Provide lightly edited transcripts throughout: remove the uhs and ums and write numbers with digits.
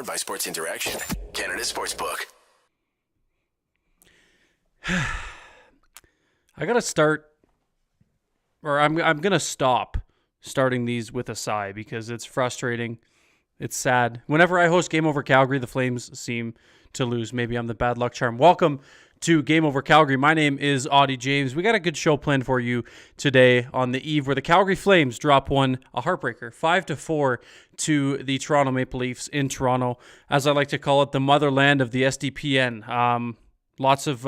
Powered by Sports Interaction, Canada Sportsbook. I gotta start, or I'm gonna stop starting these with a sigh because it's frustrating. It's sad. Whenever I host Game Over Calgary, the Flames seem to lose. Maybe I'm the bad luck charm. Welcome to Game Over Calgary. My name is Auddie James. We got a good show planned for you today on the eve where the Calgary Flames drop a heartbreaker, 5-4 to the Toronto Maple Leafs in Toronto, as I like to call it, the motherland of the SDPN. Lots of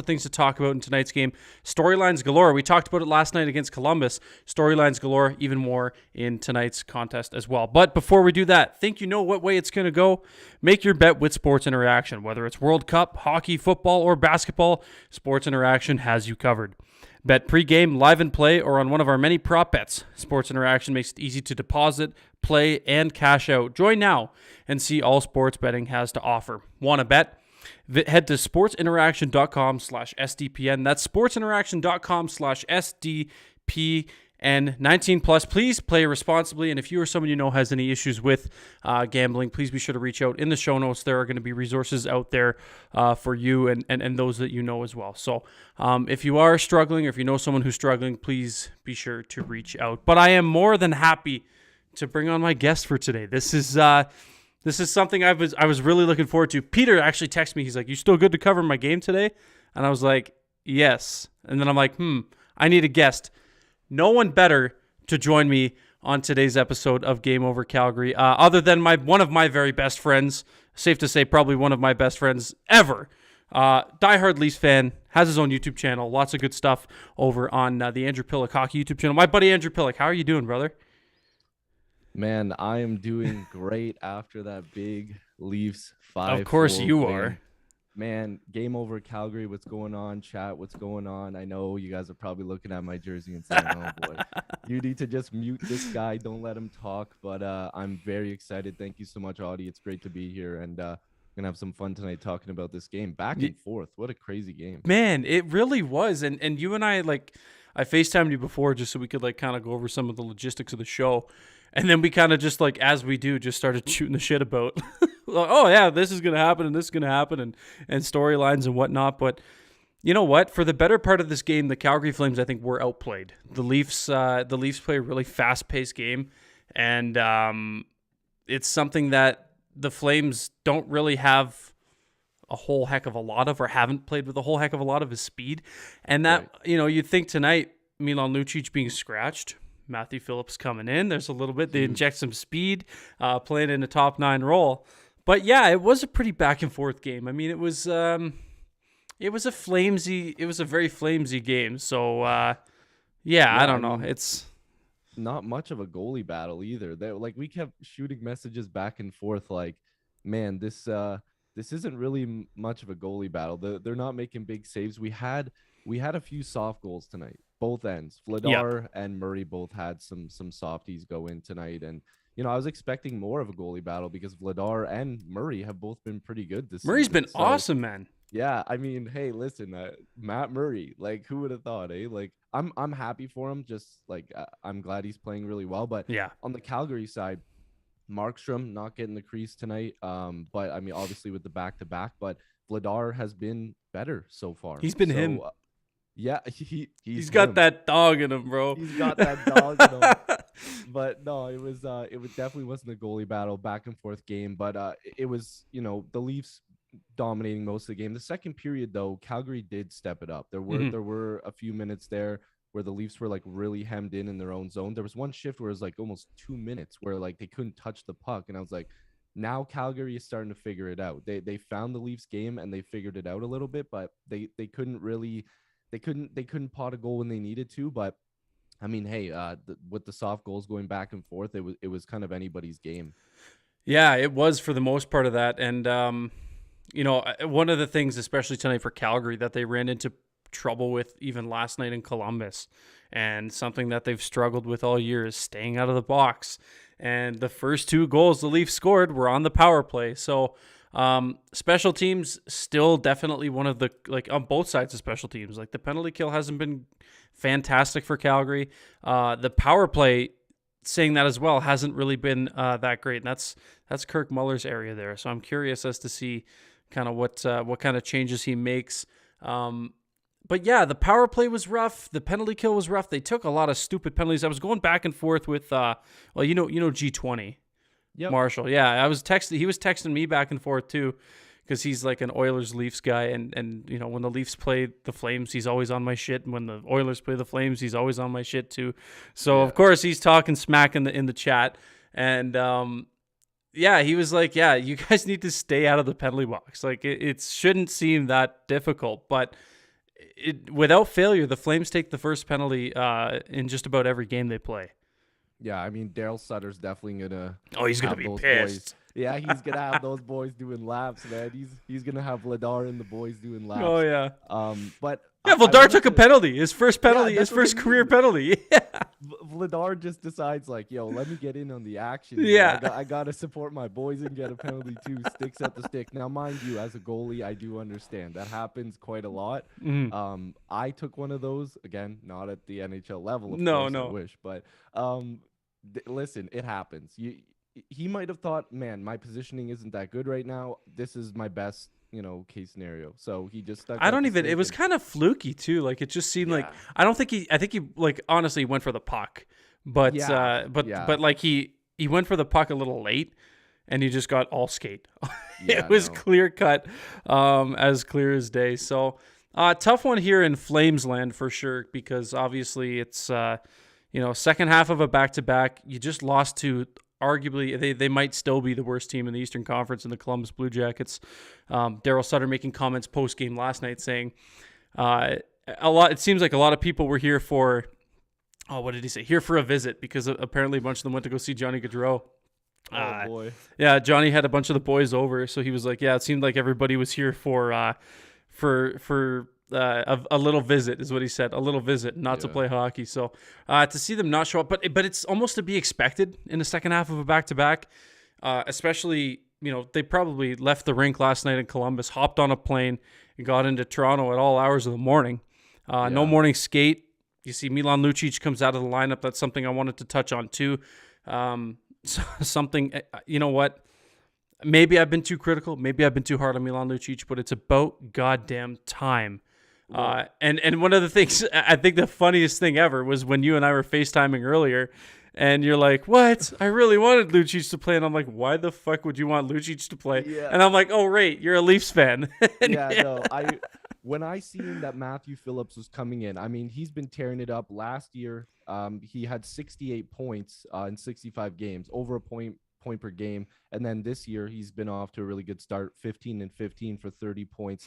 things to talk about in tonight's game. Storylines galore. We talked about it last night against Columbus. Storylines galore, even more in tonight's contest as well. But before we do that, think you know what way it's going to go? Make your bet with Sports Interaction. Whether it's World Cup, hockey, football, or basketball, Sports Interaction has you covered. Bet pregame, live and play, or on one of our many prop bets. Sports Interaction makes it easy to deposit, play, and cash out. Join now and see all sports betting has to offer. Want to bet? Head to sportsinteraction.com/SDPN. That's sportsinteraction.com/SDPN. 19 plus. Please play responsibly. And if you or someone you know has any issues with gambling, please be sure to reach out. In the show notes, there are going to be resources out there for you and those that you know as well. So if you are struggling or if you know someone who's struggling, please be sure to reach out. But I am more than happy to bring on my guest for today. This is something I was really looking forward to. Peter actually texted me. He's like, "You still good to cover my game today?" And I was like, "Yes." And then I'm like, I need a guest. No one better to join me on today's episode of Game Over Calgary, other than one of my very best friends. Safe to say, probably one of my best friends ever. Diehard Leafs fan, has his own YouTube channel. Lots of good stuff over on the Andrew Piluk Hockey YouTube channel. My buddy Andrew Piluk, how are you doing, brother? Man, I am doing great after that big Leafs 5-4 Of course you win. are. Man, Game Over Calgary, what's going on? Chat, what's going on? I know you guys are probably looking at my jersey and saying, oh boy, you need to just mute this guy. Don't let him talk. But I'm very excited. Thank you so much, Auddie. It's great to be here. And going to have some fun tonight talking about this game. Back and forth. What a crazy game. Man, it really was. And you and I FaceTimed you before just so we could kind of go over some of the logistics of the show. And then we kind of just as we do, just started shooting the shit about, oh yeah, this is going to happen and this is going to happen and storylines and whatnot. But you know what? For the better part of this game, the Calgary Flames, I think, were outplayed. The Leafs play a really fast-paced game. And it's something that the Flames don't really have a whole heck of a lot of, or haven't played with a whole heck of a lot of, is speed. And that, right. You'd think tonight, Milan Lucic being scratched, Matthew Phillips coming in, there's a little bit, they inject some speed, playing in a top 9 role. But yeah, it was a pretty back and forth game. I mean, it was a very flamsy game. So I don't know. It's not much of a goalie battle either. We kept shooting messages back and forth man, this isn't really much of a goalie battle. They're not making big saves. We had a few soft goals tonight, both ends. Vladar and Murray both had some softies go in tonight. And, I was expecting more of a goalie battle because Vladar and Murray have both been pretty good this Murray's season. Been awesome, man. Yeah, I mean, hey, listen, Matt Murray, who would have thought, eh? I'm happy for him. Just I'm glad he's playing really well. But yeah, on the Calgary side, Markstrom not getting the crease tonight. But I mean, obviously with the back-to-back, but Vladar has been better so far. He's been him. Yeah, he's got that dog in him, bro. He's got that dog in him. But no, it definitely wasn't a goalie battle, back and forth game. But it was, the Leafs dominating most of the game. The second period, though, Calgary did step it up. There were a few minutes there where the Leafs were really hemmed in their own zone. There was one shift where it was almost 2 minutes where they couldn't touch the puck, and I was like, now Calgary is starting to figure it out. They found the Leafs game and they figured it out a little bit, but they couldn't really. They couldn't pot a goal when they needed to, but I mean, hey, with the soft goals going back and forth, it was kind of anybody's game. Yeah, it was for the most part of that. And, one of the things, especially tonight for Calgary, that they ran into trouble with even last night in Columbus, and something that they've struggled with all year, is staying out of the box. And the first 2 goals the Leafs scored were on the power play. So, special teams still definitely one of the, on both sides of special teams, the penalty kill hasn't been fantastic for Calgary. The power play saying that as well, hasn't really been that great. And that's Kirk Muller's area there. So I'm curious as to see kind of what kind of changes he makes. But yeah, the power play was rough. The penalty kill was rough. They took a lot of stupid penalties. I was going back and forth with, G20, Yep. Marshall. Yeah, I was texting. He was texting me back and forth too, because he's like an Oilers Leafs guy, and when the Leafs play the Flames, he's always on my shit, and when the Oilers play the Flames, he's always on my shit too. So of course he's talking smack in the chat, and he was like, yeah, you guys need to stay out of the penalty box. Like it shouldn't seem that difficult, but without failure, the Flames take the first penalty in just about every game they play. Yeah, I mean, Daryl Sutter's definitely gonna. Oh, he's gonna be pissed. Yeah, he's gonna have those boys doing laps, man. He's gonna have Vladar and the boys doing laps. Oh yeah. But yeah, Vladar took a penalty. His first penalty, his first career penalty. Yeah. Vladar just decides like, yo, let me get in on the action. Yeah. I gotta support my boys and get a penalty too. Sticks at the stick. Now, mind you, as a goalie, I do understand that happens quite a lot. Mm-hmm. I took one of those, again, not at the NHL level. Of No, course, no. I wish, but listen, it happens. He might have thought, man, my positioning isn't that good right now. This is my best, case scenario. So he just stuck. It was kind of fluky too. Like it just seemed like, I think he like honestly went for the puck, but like he went for the puck a little late and he just got all skate. It was clear cut, as clear as day. So tough one here in Flames land for sure, because obviously it's, second half of a back-to-back. You just lost to arguably, they might still be the worst team in the Eastern Conference in the Columbus Blue Jackets. Daryl Sutter making comments post-game last night saying it seems like a lot of people were here for, what did he say? Here for a visit, because apparently a bunch of them went to go see Johnny Gaudreau. Oh, boy. Yeah, Johnny had a bunch of the boys over, so he was like, yeah, it seemed like everybody was here for a little visit, is what he said. A little visit, not to play hockey. So to see them not show up, but it's almost to be expected in the second half of a back-to-back, especially, they probably left the rink last night in Columbus, hopped on a plane, and got into Toronto at all hours of the morning. No morning skate. You see Milan Lucic comes out of the lineup. That's something I wanted to touch on too. Something, you know what? Maybe I've been too critical. Maybe I've been too hard on Milan Lucic, but it's about goddamn time. And one of the things, I think the funniest thing ever was when you and I were FaceTiming earlier, and you're like, what? I really wanted Lucic to play. And I'm like, why the fuck would you want Lucic to play? Yeah. And I'm like, oh, right, you're a Leafs fan. No, when I seen that Matthew Phillips was coming in, I mean, he's been tearing it up. Last year, he had 68 points in 65 games, over a point per game. And then this year he's been off to a really good start, 15 and 15 for 30 points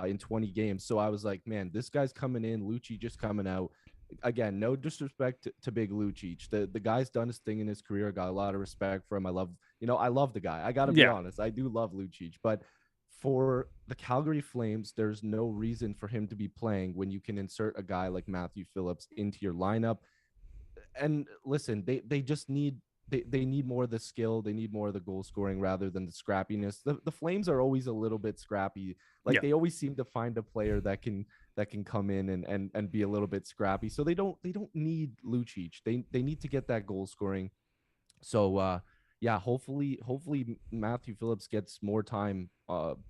in 20 games. So I was like, man, this guy's coming in, Lucic just coming out. Again, no disrespect to big Lucic. The guy's done his thing in his career. I got a lot of respect for him. I love the guy. I got to be honest. I do love Lucic, but for the Calgary Flames, there's no reason for him to be playing when you can insert a guy like Matthew Phillips into your lineup. And listen, they just need They need more of the skill. They need more of the goal scoring rather than the scrappiness. The Flames are always a little bit scrappy. They always seem to find a player that can come in and be a little bit scrappy. So they don't need Lucic. They need to get that goal scoring. So hopefully Matthew Phillips gets more time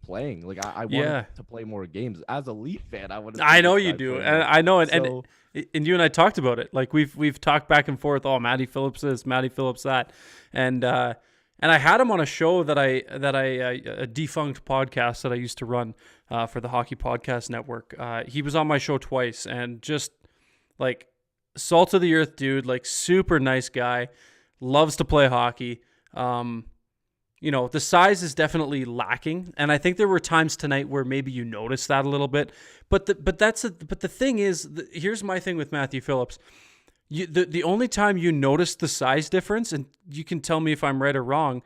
playing. Like I want him to play more games. As a Leaf fan, I know you do, and I know it. So, and you and I talked about it. Like we've talked back and forth. Oh, Matty Phillips this, Matty Phillips that, and I had him on a show that I a defunct podcast that I used to run for the Hockey Podcast Network. He was on my show twice, and just like salt of the earth dude, like super nice guy, loves to play hockey. The size is definitely lacking, and I think there were times tonight where maybe you noticed that a little bit. But the thing is, here's my thing with Matthew Phillips. The only time you notice the size difference, and you can tell me if I'm right or wrong,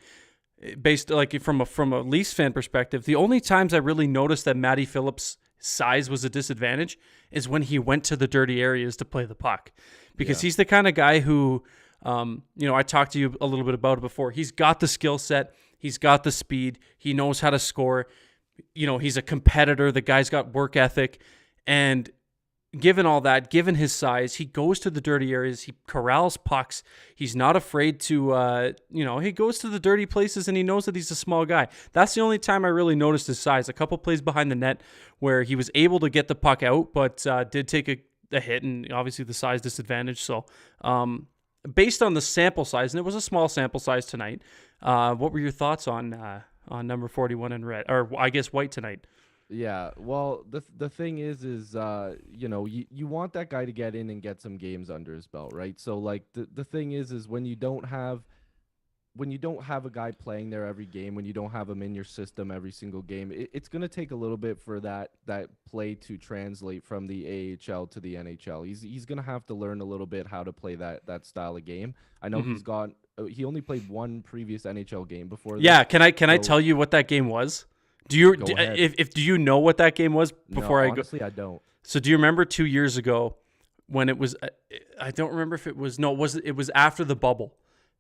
based like from a Leafs fan perspective, the only times I really noticed that Matty Phillips' size was a disadvantage is when he went to the dirty areas to play the puck, because he's the kind of guy who. I talked to you a little bit about it before. He's got the skill set. He's got the speed. He knows how to score. He's a competitor. The guy's got work ethic. And given all that, given his size, he goes to the dirty areas. He corrals pucks. He's not afraid to, he goes to the dirty places, and he knows that he's a small guy. That's the only time I really noticed his size. A couple plays behind the net where he was able to get the puck out, but did take a hit, and obviously the size disadvantage. So based on the sample size, and it was a small sample size tonight, what were your thoughts on number 41 in red, or I guess white tonight? Yeah, well, the thing is you want that guy to get in and get some games under his belt, right? So like the thing is when you don't have a guy playing there every game, when you don't have him in your system every single game, it's going to take a little bit for that play to translate from the AHL to the NHL. He's going to have to learn a little bit how to play that style of game. I know he only played one previous NHL game before this. Yeah, can I tell you what that game was? Do you do you know what that game was before honestly, I don't. So do you remember 2 years ago when it was I don't remember if it was after the bubble.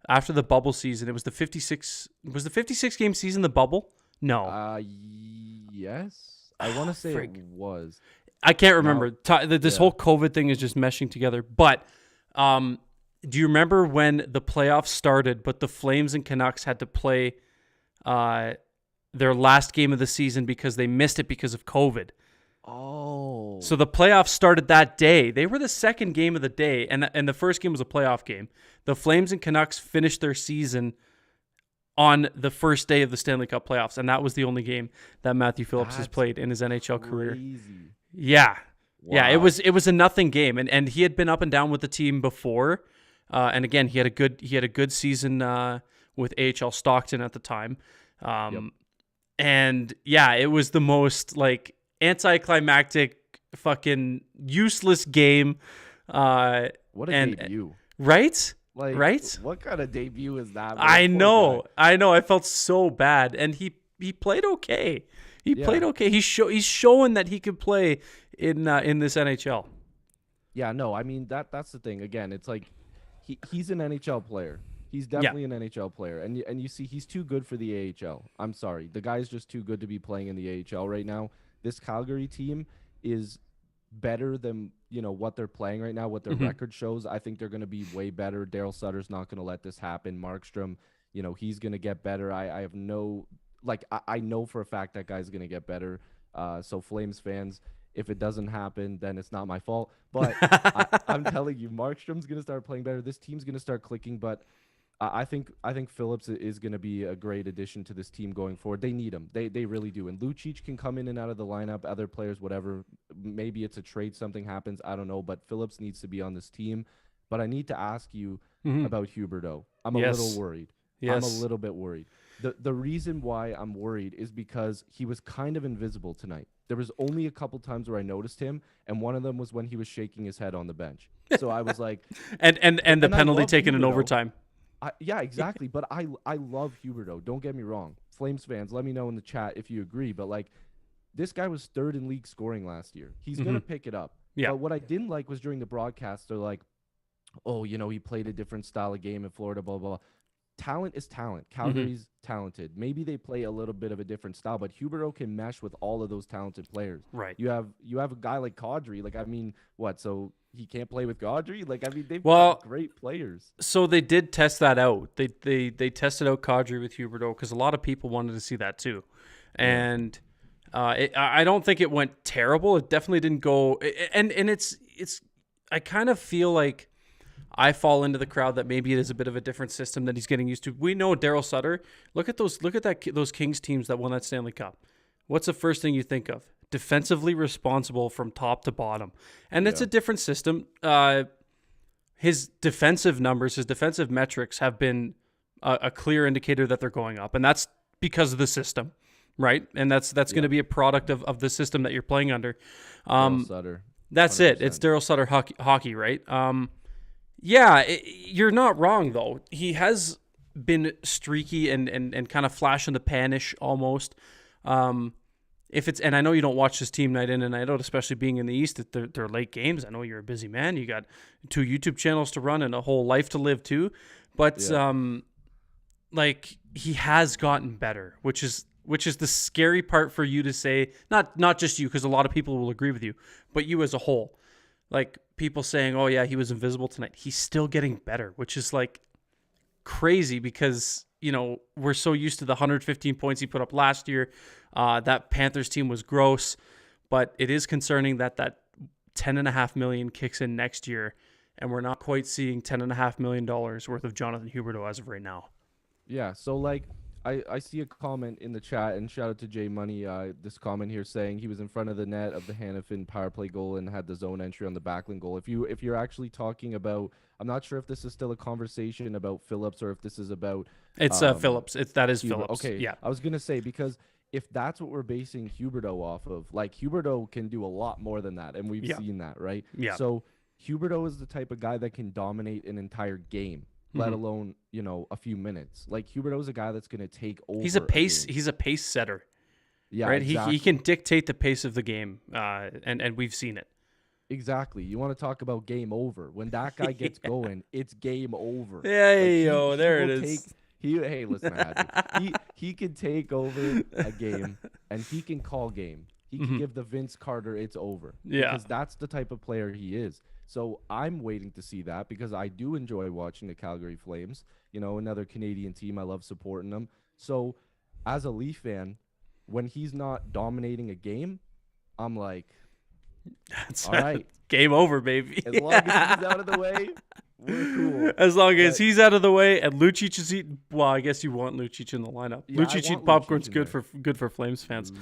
After the bubble season, it was the 56 game season the bubble? No. Yes. I want to say it was. I can't remember. This whole COVID thing is just meshing together. But do you remember when the playoffs started, but the Flames and Canucks had to play their last game of the season because they missed it because of COVID? Oh. So the playoffs started that day. They were the second game of the day, and the first game was a playoff game. The Flames and Canucks finished their season on the first day of the Stanley Cup playoffs, and that was the only game that Matthew Phillips has played in his NHL career. Yeah. Wow. Yeah, it was a nothing game, and he had been up and down with the team before. And again, he had a good season with AHL Stockton at the time. And yeah, it was the most like anticlimactic, fucking useless game. What a debut. Right? Like, right? What kind of debut is that? I know. I felt so bad, and he played okay. Played okay. He's showing that he could play in this NHL. Yeah, no, I mean that's the thing. Again, it's like he's an NHL player. He's definitely an NHL player, and you see he's too good for the AHL. I'm sorry, the guy's just too good to be playing in the AHL right now. This Calgary team is better than what they're playing right now, what their record shows. I think they're going to be way better. Daryl Sutter's not going to let this happen. Markstrom, he's going to get better. I have no I know for a fact that guy's going to get better. So Flames fans, if it doesn't happen, then it's not my fault. But I'm telling you, Markstrom's going to start playing better. This team's going to start clicking. But I think Phillips is going to be a great addition to this team going forward. They need him. They really do. And Lucic can come in and out of the lineup. Other players, whatever. Maybe it's a trade. Something happens. I don't know. But Phillips needs to be on this team. But I need to ask you about Huberdeau. I'm a little worried. Yes. I'm a little bit worried. The reason why I'm worried is because he was kind of invisible tonight. There was only a couple times where I noticed him, and one of them was when he was shaking his head on the bench. So I was like, and the penalty taken in overtime. Yeah, exactly. But I love Huberdeau. Don't get me wrong. Flames fans, let me know in the chat if you agree. But like, this guy was third in league scoring last year. He's gonna pick it up. Yeah. But what I didn't like was during the broadcast, they're like, oh, he played a different style of game in Florida, blah, blah, blah. Talent is talent. Calgary's talented. Maybe they play a little bit of a different style, but Huberdeau can mesh with all of those talented players. Right. You have a guy like Kadri. Like, I mean, what? So he can't play with Kadri? Like, I mean, they've got great players. So they did test that out. They tested out Kadri with Huberdeau because a lot of people wanted to see that too, and I don't think it went terrible. It definitely didn't go. And it's. I kind of feel like I fall into the crowd that maybe it is a bit of a different system that he's getting used to. We know Daryl Sutter. Look at those Kings teams that won that Stanley Cup. What's the first thing you think of? Defensively responsible from top to bottom. And it's a different system. His defensive numbers, his defensive metrics have been a clear indicator that they're going up. And that's because of the system, right? And that's going to be a product of the system that you're playing under. Daryl Sutter. That's 100%. It's Daryl Sutter hockey, right? You're not wrong, though. He has been streaky and kind of flash in the panish almost. And I know you don't watch this team night in and night out, especially being in the East. They're late games. I know you're a busy man. You got 2 YouTube channels to run and a whole life to live too. But he has gotten better, which is the scary part for you to say. Not just you, because a lot of people will agree with you, but you as a whole. like people saying, "Oh yeah, he was invisible tonight." He's still getting better, which is like crazy because we're so used to the 115 points he put up last year. That Panthers team was gross, but it is concerning that $10.5 million kicks in next year, and we're not quite seeing $10.5 million worth of Jonathan Huberdeau as of right now. Yeah, so like I see a comment in the chat, and shout out to Jay Money. This comment here saying he was in front of the net of the Hanifin power play goal and had the zone entry on the Backlund goal. If you're actually talking about, I'm not sure if this is still a conversation about Phillips or if this is about It's Phillips. That is Huber. Phillips. Okay, Yeah. I was gonna say, because if that's what we're basing Huberdeau off of, like Huberdeau can do a lot more than that, and we've seen that, right? Yeah. So Huberdeau is the type of guy that can dominate an entire game, let alone a few minutes. Like Huberdeau is a guy that's going to take over. He's a pace setter. Yeah, right. Exactly. He can dictate the pace of the game, and we've seen it. Exactly. You want to talk about game over? When that guy gets going, it's game over. Yeah, there it is. Hey, listen, he can take over a game, and he can call game. He can give the Vince Carter it's over. Yeah. Because that's the type of player he is. So I'm waiting to see that, because I do enjoy watching the Calgary Flames. Another Canadian team. I love supporting them. So as a Leaf fan, when he's not dominating a game, I'm like, all right. Game over, baby. As long as he's out of the way, we're cool. As long as he's out of the way and Lucic is eating, well, I guess you want Lucic in the lineup. Yeah, Lucic eating Lucic popcorn's in good there. for Flames fans.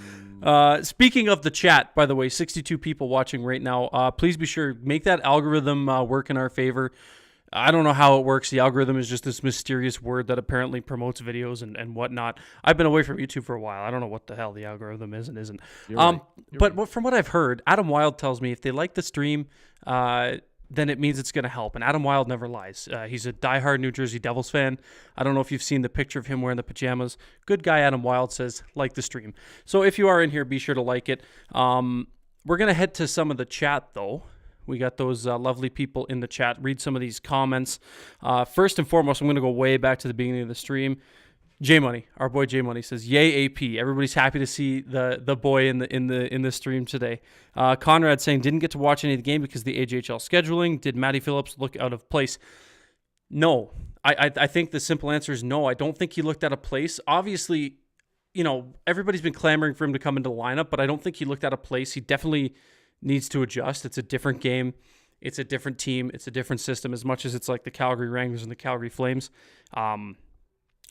Speaking of the chat, by the way, 62 people watching right now. Please be sure make that algorithm work in our favor. I don't know how it works. The algorithm is just this mysterious word that apparently promotes videos and whatnot. I've been away from YouTube for a while. I don't know what the hell the algorithm is and isn't. But from what I've heard, Adam Wilde tells me if they like the stream, then it means it's going to help. And Adam Wilde never lies. He's a diehard New Jersey Devils fan. I don't know if you've seen the picture of him wearing the pajamas. Good guy Adam Wilde says, like the stream. So if you are in here, be sure to like it. We're going to head to some of the chat, though. We got those lovely people in the chat. Read some of these comments. First and foremost, I'm going to go way back to the beginning of the stream. J Money, our boy J Money says, "Yay AP!" Everybody's happy to see the boy in the stream today. Conrad saying didn't get to watch any of the game because of the AJHL scheduling. Did Matty Phillips look out of place? No, I think the simple answer is no. I don't think he looked out of place. Obviously, everybody's been clamoring for him to come into the lineup, but I don't think he looked out of place. He definitely needs to adjust. It's a different game. It's a different team. It's a different system. As much as it's like the Calgary Wranglers and the Calgary Flames,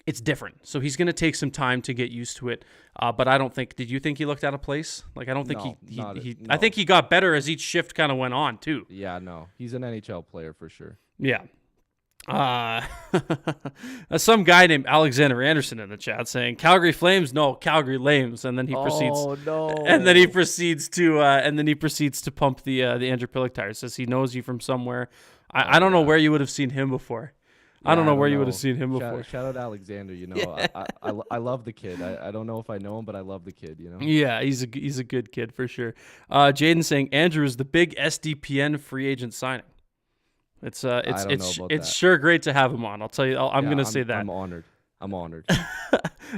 it's different. So he's going to take some time to get used to it. But I don't think. Did you think he looked out of place? Like I don't think No, I think he got better as each shift kind of went on too. Yeah, no, he's an NHL player for sure. Yeah. Some guy named Alexander Anderson in the chat saying Calgary Flames, no, Calgary Lames, and then he proceeds. Oh no! And then he proceeds to pump the Andrew Piluk tires. Says he knows you from somewhere. I don't know where you would have seen him before. I don't know where you would have seen him before. Shout out Alexander. Yeah. I love the kid. I don't know if I know him, but I love the kid. Yeah, he's a good kid for sure. Jaden saying Andrew is the big SDPN free agent signing. It's sure great to have him on. I'll tell you. I'm going to say that. I'm honored.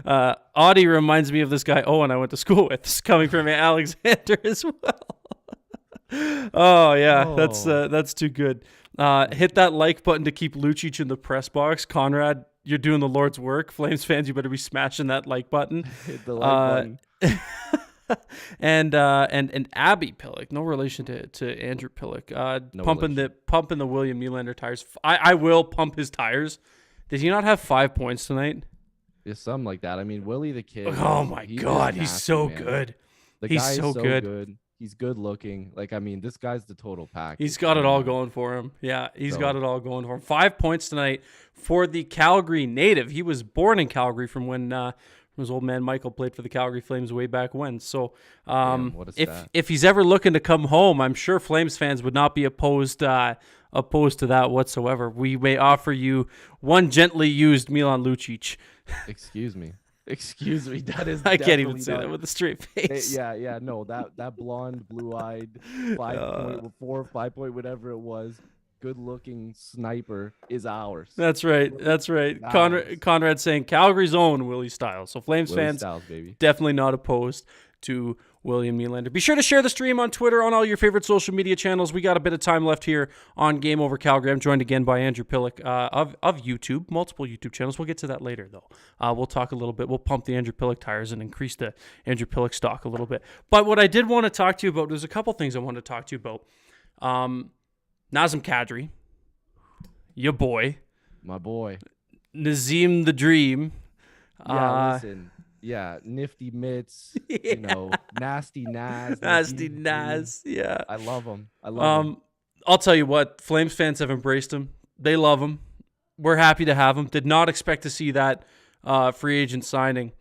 Auddie reminds me of this guy Owen I went to school with. This is coming from Alexander as well. Oh yeah, that's too good. Hit that like button to keep Lucic in the press box. Conrad, you're doing the Lord's work. Flames fans, you better be smashing that like button. Hit the like button. And Abby Piluk, no relation to Andrew Piluk, pumping the William Nylander tires. I will pump his tires. Did he not have 5 points tonight? Yeah, something like that. I mean, Willie the kid. Oh my God, he's so good. He's so good. He's good looking. Like, I mean, this guy's the total pack. He's got it all going for him. Yeah, he's got it all going for him. 5 points tonight for the Calgary native. He was born in Calgary from when his old man Michael played for the Calgary Flames way back when. So if he's ever looking to come home, I'm sure Flames fans would not be opposed to that whatsoever. We may offer you one gently used Milan Lucic. Excuse me. That is. I can't even say that with a straight face. Yeah. No, that blonde, blue-eyed, 5 point, whatever it was, good-looking sniper is ours. That's right. Conrad saying Calgary's own Willie Styles. So Flames fans, Styles, baby. definitely not opposed to William Nylander. Be sure to share the stream on Twitter, on all your favorite social media channels. We got a bit of time left here on Game Over Calgary. I'm joined again by Andrew Piluk of YouTube, multiple YouTube channels. We'll get to that later, though. We'll talk a little bit. We'll pump the Andrew Piluk tires and increase the Andrew Piluk stock a little bit. But what I did want to talk to you about, there's a couple things I wanted to talk to you about. Nazem Kadri, your boy. My boy. Nazem the Dream. Yeah, listen. Yeah, nifty mitts, nasty Naz. Nasty Naz, yeah. I love him. I'll tell you what, Flames fans have embraced him. They love him. We're happy to have him. Did not expect to see that free agent signing,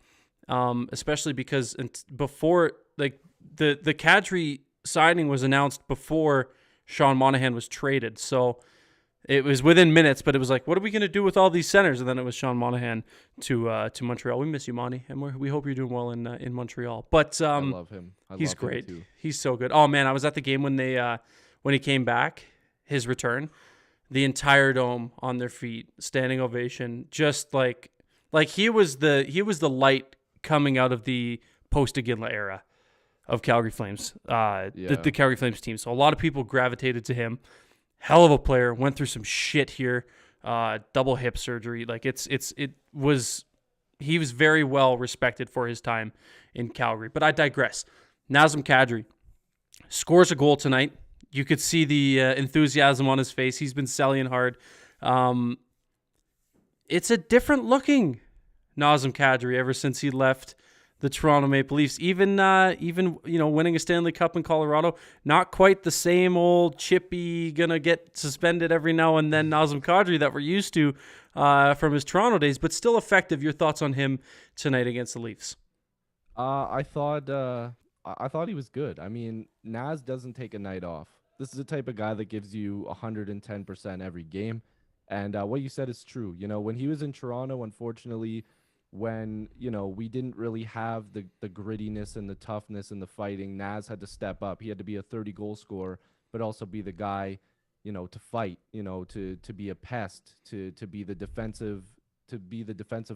especially because before, like, the Kadri signing was announced before Sean Monahan was traded. So it was within minutes, but it was like, what are we going to do with all these centers? And then it was Sean Monahan to Montreal. We miss you, Monty, and we hope you're doing well in Montreal. But I love him. He's great. Him too. He's so good. Oh man, I was at the game when he came back, his return. The entire dome on their feet, standing ovation, just like he was the light coming out of the post-Iginla era of Calgary Flames, the Calgary Flames team. So a lot of people gravitated to him. Hell of a player. Went through some shit here. Double hip surgery. Like he was very well respected for his time in Calgary. But I digress. Nazem Kadri scores a goal tonight. You could see the enthusiasm on his face. He's been selling hard. It's a different looking Nazem Kadri ever since he left the Toronto Maple Leafs. Even winning a Stanley Cup in Colorado, not quite the same old chippy, gonna get suspended every now and then Nazem Kadri that we're used to from his Toronto days, but still effective. Your thoughts on him tonight against the Leafs? I thought he was good. I mean, Naz doesn't take a night off. This is the type of guy that gives you 110% every game. And what you said is true. When he was in Toronto, unfortunately, when, we didn't really have the grittiness and the toughness and the fighting, Naz had to step up. He had to be a 30-goal scorer, but also be the guy, to fight, to be a pest, to be the defensive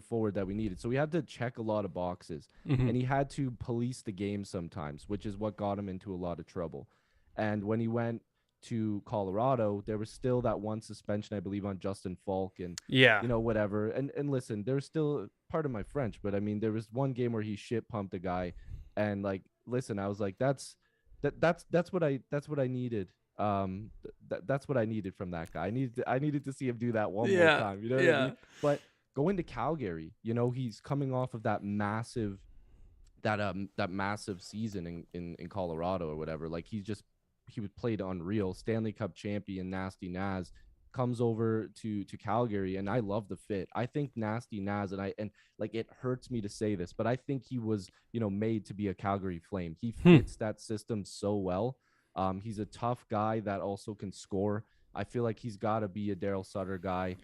forward that we needed. So we had to check a lot of boxes, and he had to police the game sometimes, which is what got him into a lot of trouble. And when he went to Colorado, there was still that one suspension, I believe, on Justin Falk, and whatever. And listen, there's still, pardon my French, but I mean, there was one game where he shit pumped a guy, and like, listen, I was like, that's what I needed. That's what I needed from that guy. I needed to see him do that one more time. You know what I mean? But going to Calgary, he's coming off of that massive season in Colorado or whatever. Like he was played unreal. Stanley Cup champion Nasty Naz comes over to Calgary, and I love the fit. I think Nasty Naz, and it hurts me to say this, but I think he was made to be a Calgary Flame. He fits that system so well. He's a tough guy that also can score. I feel like he's got to be a Daryl Sutter guy.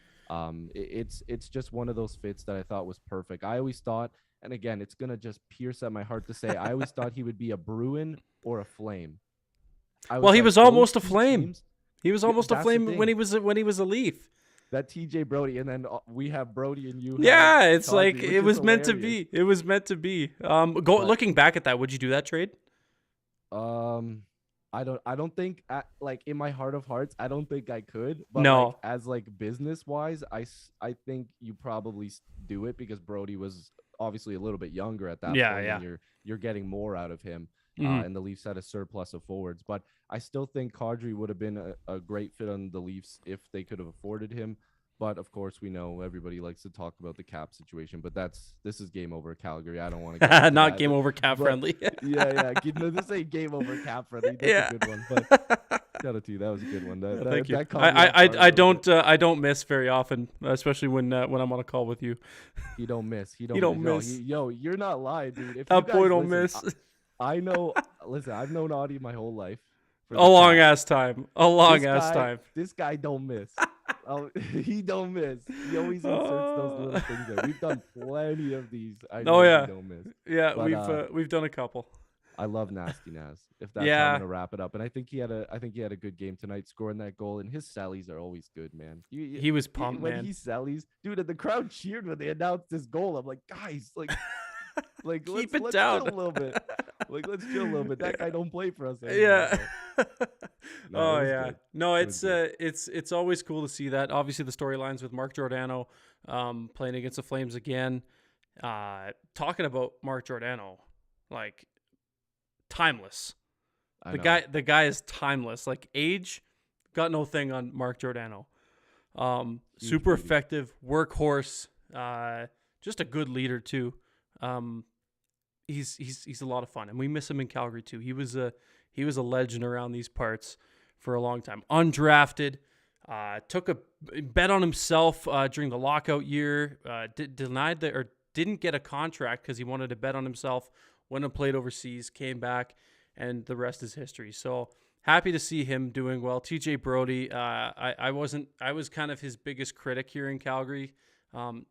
It's just one of those fits that I thought was perfect. I always thought, and again, it's gonna just pierce at my heart to say, I always thought he would be a Bruin or a Flame. Well, he was almost a Flame. He was almost a Flame when he was a Leaf. That TJ Brody, and then we have Brody and you. Yeah, it's like it was meant to be. It was meant to be. Looking back at that, would you do that trade? I don't think in my heart of hearts, I don't think I could. But no. As business wise, I think you probably do it because Brody was obviously a little bit younger at that point. Yeah. And you're getting more out of him. And the Leafs had a surplus of forwards, but I still think Kadri would have been a great fit on the Leafs if they could have afforded him. But of course, we know everybody likes to talk about the cap situation, but this is game over Calgary. I don't want to get not game over cap friendly. yeah. This ain't game over cap friendly. That's a good one. But shout out to you. That was a good one. Thank you. I don't miss very often, especially when I'm on a call with you. He don't miss. You're not lying, dude. If that boy don't miss. I know. Listen, I've known Auddie my whole life. A long ass time. This guy don't miss. He don't miss. He always inserts those little things there. We've done plenty of these. I know he don't miss. Yeah, but, we've done a couple. I love Nasty Naz. If that's how I'm gonna wrap it up, and I think he had a good game tonight, scoring that goal. And his sallies are always good, man. He was pumped, when he sallies, dude. And the crowd cheered when they announced this goal. I'm like, guys, like keep it let's down a little bit. Like, let's chill a little bit. That guy don't play for us anymore. Yeah. But no, it Oh was yeah. good. No, It was good. it's always cool to see that. Obviously the storylines with Mark Giordano playing against the Flames again. Talking about Mark Giordano, like timeless. I The know. guy is timeless. Like age got no thing on Mark Giordano. Huge Super beauty. effective, workhorse, just a good leader too. He's a lot of fun, and we miss him in Calgary too. He was a legend around these parts for a long time. Undrafted, took a bet on himself during the lockout year. Didn't get a contract because he wanted to bet on himself. Went and played overseas, came back, and the rest is history. So happy to see him doing well. TJ Brody, I was kind of his biggest critic here in Calgary.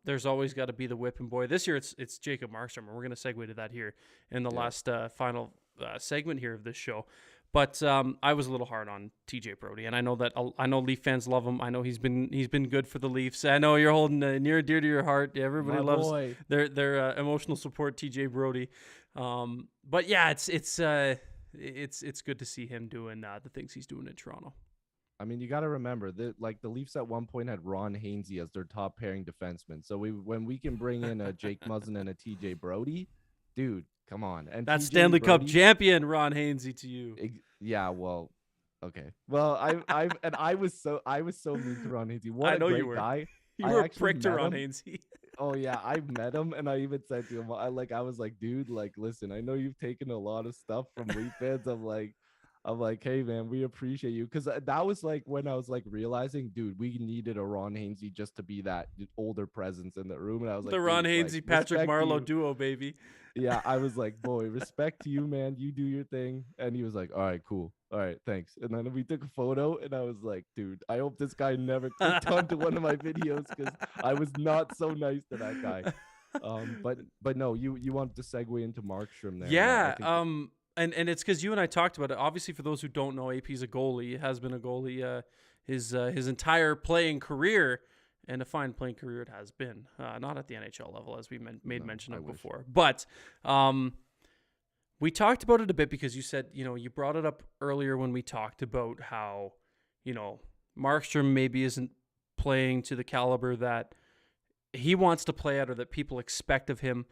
There's always got to be the whipping boy. This year it's Jacob Markstrom, and we're going to segue to that here in the last final segment here of this show. But I was a little hard on TJ Brody, and I know Leaf fans love him. I know he's been good for the Leafs. I know you're holding near and dear to your heart. Everybody My loves boy. their emotional support, TJ Brody. But yeah, it's good to see him doing the things he's doing in Toronto. I mean, you got to remember that, like, the Leafs at one point had Ron Hainsey as their top pairing defenseman. So when we can bring in a Jake Muzzin and a TJ Brody, dude, come on. And That's TJ Stanley Cup Brody, champion Ron Hainsey to you. yeah, well, okay. Well, I was so mean to Ron Hainsey. What I a know you great were. guy. You I were a actually prick to met Ron him. Hainsey. Oh yeah, I met him, and I even said to him, I was like, dude, like, listen, I know you've taken a lot of stuff from Leaf fans. I'm like, hey man, we appreciate you, because that was like when I was like realizing, dude, we needed a Ron Hainsey just to be that older presence in the room, and I was like, The Ron dude, like, Hainsey Patrick respect to Marleau you. duo, baby. Yeah, I was like, boy, respect to you, man. You do your thing. And he was like, all right, cool. All right, thanks. And then we took a photo, and I was like, dude, I hope this guy never clicked onto one of my videos, because I was not so nice to that guy. But no, you wanted to segue into Markstrom there. And I Yeah. think And it's because you and I talked about it. Obviously, for those who don't know, AP's a goalie. Has been a goalie his entire playing career, and a fine playing career it has been. Not at the NHL level, as we made mention I of wish. before. But we talked about it a bit because you said, you brought it up earlier when we talked about how, Markstrom maybe isn't playing to the caliber that he wants to play at or that people expect of him.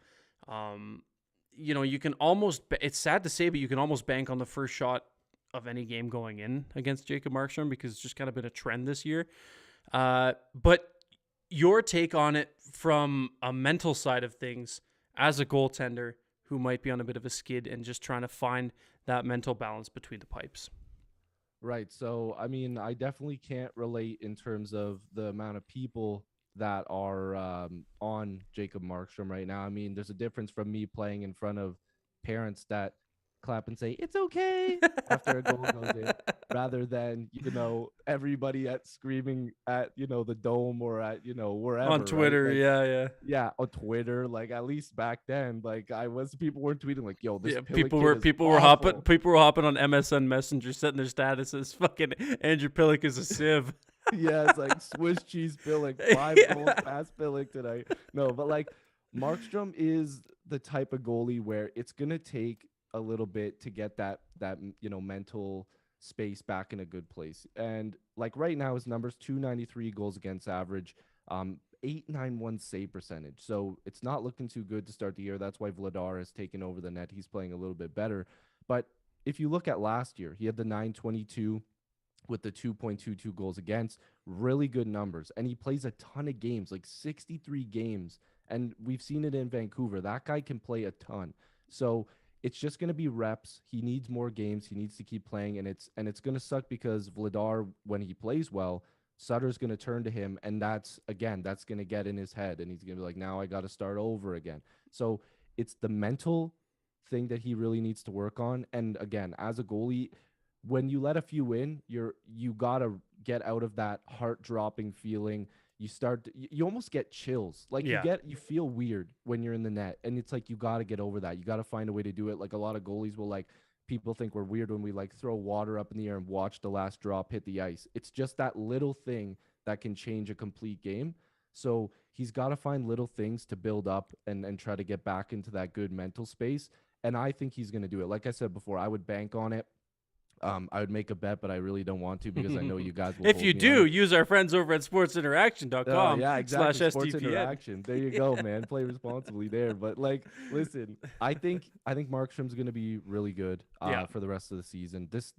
You can almost, it's sad to say, but you can almost bank on the first shot of any game going in against Jacob Markstrom, because it's just kind of been a trend this year. But your take on it from a mental side of things as a goaltender who might be on a bit of a skid and just trying to find that mental balance between the pipes. Right. So, I mean, I definitely can't relate in terms of the amount of people that are on Jacob Markstrom right now. I mean, there's a difference from me playing in front of parents that clap and say, it's okay, after a goal goes in, rather than, everybody screaming at, the dome, or at, wherever. On Twitter, right? Like, yeah. yeah, on Twitter. Like, at least back then, like, people weren't tweeting like, yo, this Yeah, Piluk people were hopping on MSN Messenger, setting their statuses. Fucking Andrew Piluk is a sieve. Yeah, it's like Swiss cheese Piluk, 5 goals past Piluk tonight. No, but like, Markstrom is the type of goalie where it's gonna take a little bit to get that mental space back in a good place. And like right now, his numbers: 293 goals against average, 891 save percentage. So it's not looking too good to start the year. That's why Vladar has taken over the net. He's playing a little bit better. But if you look at last year, he had the 922 with the 2.22 goals against, really good numbers. And he plays a ton of games, like 63 games. And we've seen it in Vancouver. That guy can play a ton. So it's just going to be reps. He needs more games. He needs to keep playing. And it's going to suck because Vladar, when he plays well, Sutter's going to turn to him. And that's going to get in his head. And he's going to be like, now I got to start over again. So it's the mental thing that he really needs to work on. And again, as a goalie, when you let a few in, you gotta get out of that heart-dropping feeling. You almost get chills. Like, Yeah. you feel weird when you're in the net, and it's like you gotta get over that. You gotta find a way to do it. Like, a lot of goalies will, like, people think we're weird when we like throw water up in the air and watch the last drop hit the ice. It's just that little thing that can change a complete game. So he's got to find little things to build up and try to get back into that good mental space. And I think he's going to do it. Like I said before, I would bank on it. I would make a bet, but I really don't want to because I know you guys will. If hold you me do, on it. use our friends over at sportsinteraction.com. Yeah, exactly. Sports /SDPN. Interaction. There you go, man. Play responsibly there. But like, listen, I think Markstrom's going to be really good for the rest of the season. This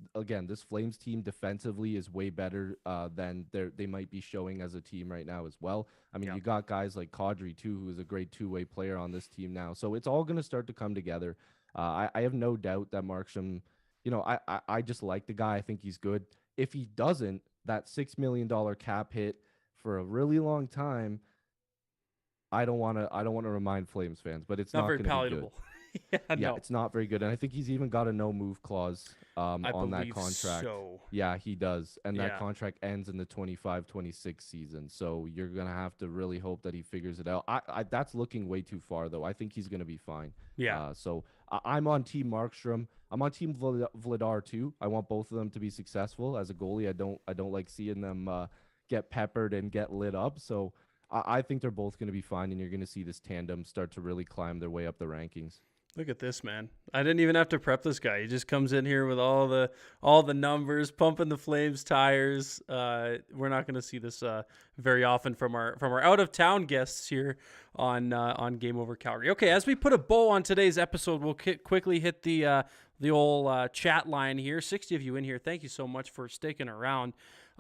Flames team defensively is way better than they might be showing as a team right now as well. I mean, you got guys like Auddie too, who is a great two-way player on this team now. So it's all going to start to come together. I have no doubt that Markstrom. I just like the guy. I think he's good. If he doesn't, that $6 million cap hit for a really long time, I don't want to remind Flames fans, but it's not very going to palatable. be good. No. It's not very good. And I think he's even got a no move clause on that contract. So. Yeah, he does. And that Yeah. contract ends in the 25-26 season. So you're going to have to really hope that he figures it out. That's looking way too far, though. I think he's going to be fine. Yeah. So I'm on Team Markstrom. I'm on Team Vladar too. I want both of them to be successful. As a goalie, I don't like seeing them get peppered and get lit up. So I think they're both going to be fine, and you're going to see this tandem start to really climb their way up the rankings. Look at this, man. I didn't even have to prep this guy. He just comes in here with all the numbers, pumping the Flames tires. We're not going to see this very often from our out of town guests here on Game Over Calgary. Okay, as we put a bow on today's episode, we'll quickly hit the old chat line here. 60 of you in here. Thank you so much for sticking around.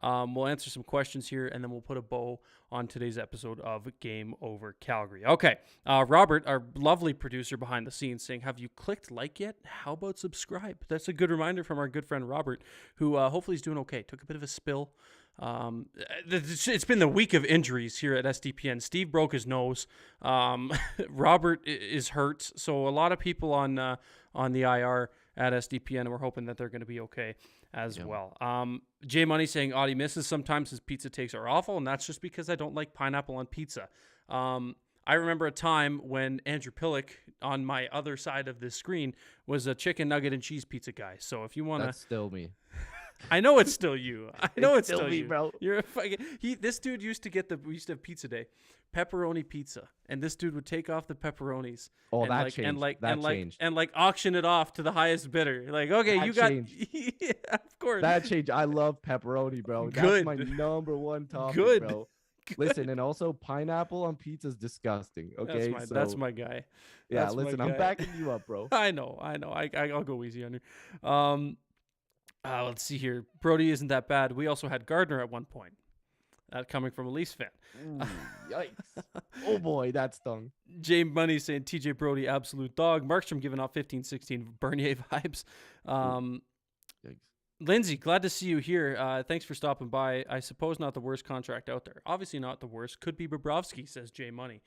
We'll answer some questions here, and then we'll put a bow on today's episode of Game Over Calgary. Okay, Robert, our lovely producer behind the scenes, saying, have you clicked like yet? How about subscribe? That's a good reminder from our good friend Robert, who hopefully is doing okay. Took a bit of a spill. It's been the week of injuries here at SDPN. Steve broke his nose. Robert is hurt, so a lot of people on the IR at SDPN, and we're hoping that they're going to be okay as well. Jay Money saying Auddie misses sometimes his pizza takes are awful, and that's just because I don't like pineapple on pizza. I remember a time when Andrew Piluk on my other side of the screen was a chicken nugget and cheese pizza guy. So if you want to, That's still me. I know it's still you. I know it's still me, you, bro. You're a fucking. This dude used to have pizza day, pepperoni pizza, and this dude would take off the pepperonis. Oh, and that like, changed. And like, that and like, changed. and like auction it off to the highest bidder. Like, okay, That you got. changed. Yeah, of course. That changed. I love pepperoni, bro. Good. That's my number one topic, Good. bro. Listen, and also pineapple on pizza is disgusting. Okay, That's my guy. Yeah, That's my listen, guy. I'm backing you up, bro. I know. I'll go easy on you. Let's see here. Brody isn't that bad. We also had Gardner at one point. Coming from a Leafs fan. Ooh, yikes. Oh boy, that stung. Jay Money saying TJ Brody, absolute dog. Markstrom giving out 15-16 Bernier vibes. Yikes. Lindsay, glad to see you here. Thanks for stopping by. I suppose not the worst contract out there. Obviously not the worst. Could be Bobrovsky, says Jay Money.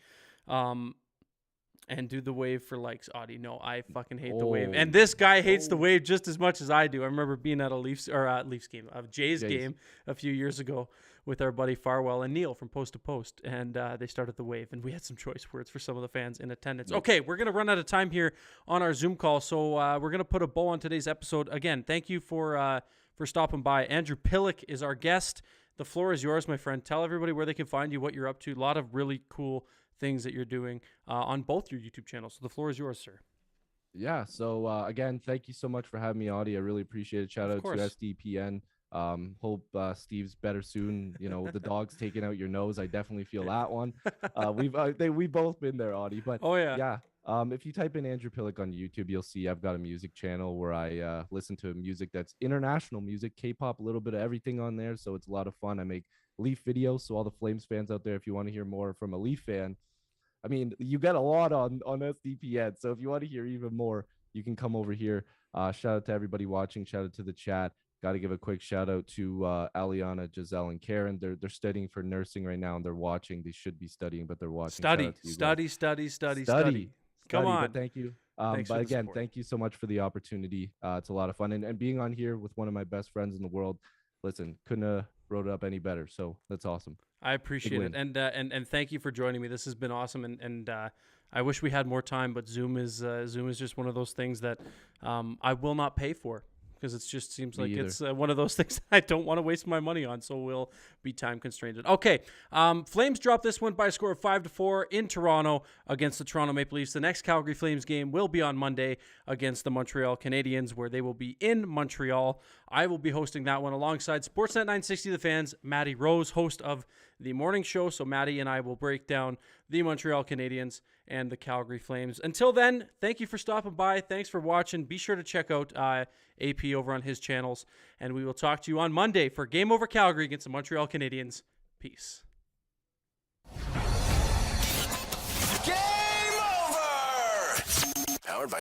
And do the wave for likes, Auddie. No, I fucking hate the wave. And this guy hates the wave just as much as I do. I remember being at a Leafs game, of Jay's game a few years ago with our buddy Farwell and Neil from Post to Post. And they started the wave. And we had some choice words for some of the fans in attendance. Okay, we're going to run out of time here on our Zoom call. So we're going to put a bow on today's episode. Again, thank you for stopping by. Andrew Piluk is our guest. The floor is yours, my friend. Tell everybody where they can find you, what you're up to. A lot of really cool things that you're doing on both your YouTube channels. So the floor is yours, sir. Yeah. So again, thank you so much for having me, Auddie. I really appreciate it. Shout out to SDPN. Hope Steve's better soon. You know, the dog's taking out your nose. I definitely feel that one. We've both been there, Auddie. But yeah. If you type in Andrew Piluk on YouTube, you'll see I've got a music channel where I listen to music that's international music, K-pop, a little bit of everything on there. So it's a lot of fun. I make Leaf videos. So all the Flames fans out there, if you want to hear more from a Leaf fan, I mean, you get a lot on SDPN. So if you want to hear even more, you can come over here. Shout out to everybody watching. Shout out to the chat. Got to give a quick shout out to Aliana, Giselle, and Karen. They're studying for nursing right now, and they're watching. They should be studying, but they're watching. Study. Come on. But thank you. But again, thank you so much for the opportunity. It's a lot of fun. And being on here with one of my best friends in the world, listen, couldn't have wrote it up any better. So that's awesome. I appreciate it. And thank you for joining me. This has been awesome. And I wish we had more time, but Zoom is just one of those things that I will not pay for. because it just seems Me like either. it's one of those things I don't want to waste my money on, so we'll be time constrained. Okay, Flames dropped this one by a score of 5-4 in Toronto against the Toronto Maple Leafs. The next Calgary Flames game will be on Monday against the Montreal Canadiens, where they will be in Montreal. I will be hosting that one alongside Sportsnet 960 The Fans, Matty Rose, host of the morning show. So Matty and I will break down the Montreal Canadiens and the Calgary Flames. Until then, thank you for stopping by. Thanks for watching. Be sure to check out AP over on his channels, and we will talk to you on Monday for Game Over Calgary against the Montreal Canadiens. Peace. Game over! Powered by